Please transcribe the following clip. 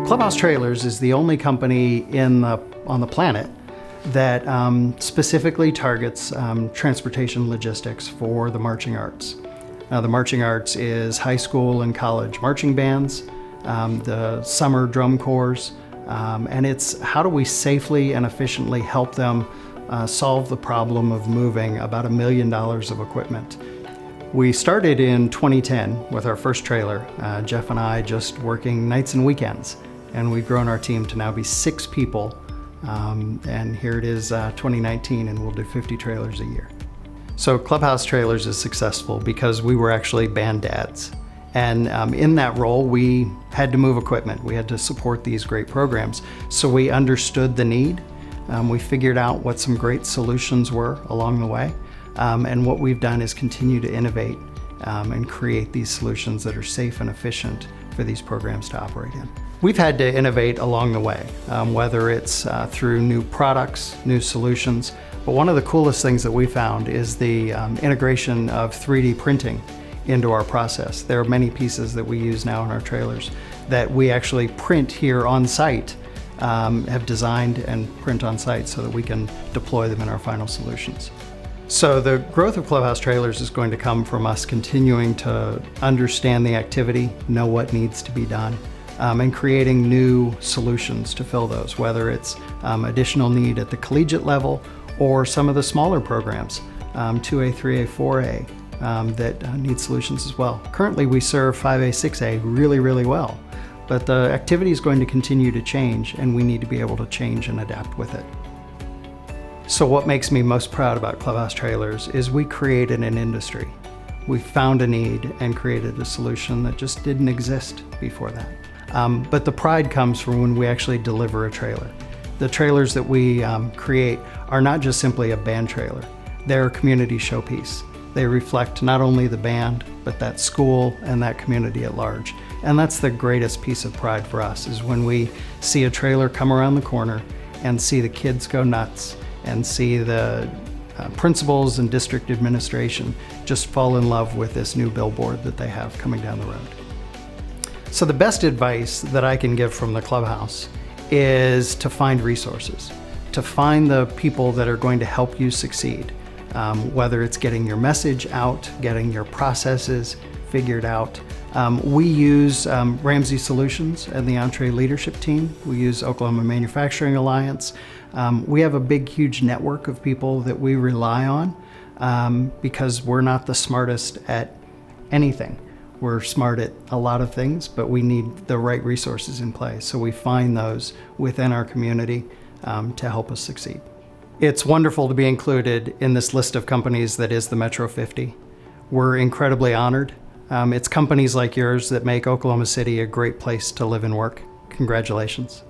Clubhouse Trailers is the only company on the planet that specifically targets transportation logistics for the marching arts. Now, the marching arts is high school and college marching bands, the summer drum corps, and it's how do we safely and efficiently help them solve the problem of moving about $1 million of equipment. We started in 2010 with our first trailer, Jeff and I just working nights and weekends, and we've grown our team to now be 6 people, and here it is 2019, and we'll do 50 trailers a year. So Clubhouse Trailers is successful because we were actually band dads. And in that role, we had to move equipment. We had to support these great programs. So we understood the need. We figured out what some great solutions were along the way. And what we've done is continue to innovate and create these solutions that are safe and efficient for these programs to operate in. We've had to innovate along the way, whether it's through new products, new solutions. But one of the coolest things that we found is the integration of 3D printing into our process. There are many pieces that we use now in our trailers that we actually print here on site, have designed and print on site so that we can deploy them in our final solutions. So the growth of Clubhouse Trailers is going to come from us continuing to understand the activity, know what needs to be done, and creating new solutions to fill those, whether it's additional need at the collegiate level or some of the smaller programs, 2A, 3A, 4A, that need solutions as well. Currently we serve 5A, 6A really, really well, but the activity is going to continue to change and we need to be able to change and adapt with it. So what makes me most proud about Clubhouse Trailers is we created an industry. We found a need and created a solution that just didn't exist before that. But the pride comes from when we actually deliver a trailer. The trailers that we create are not just simply a band trailer. They're a community showpiece. They reflect not only the band, but that school and that community at large. And that's the greatest piece of pride for us, is when we see a trailer come around the corner and see the kids go nuts and see the principals and district administration just fall in love with this new billboard that they have coming down the road. So the best advice that I can give from the Clubhouse is to find resources, to find the people that are going to help you succeed, whether it's getting your message out, getting your processes figured out. We use Ramsey Solutions and the Entree Leadership Team. We use Oklahoma Manufacturing Alliance. We have a big, huge network of people that we rely on because we're not the smartest at anything. We're smart at a lot of things, but we need the right resources in place. So we find those within our community to help us succeed. It's wonderful to be included in this list of companies that is the Metro 50. We're incredibly honored. It's companies like yours that make Oklahoma City a great place to live and work. Congratulations.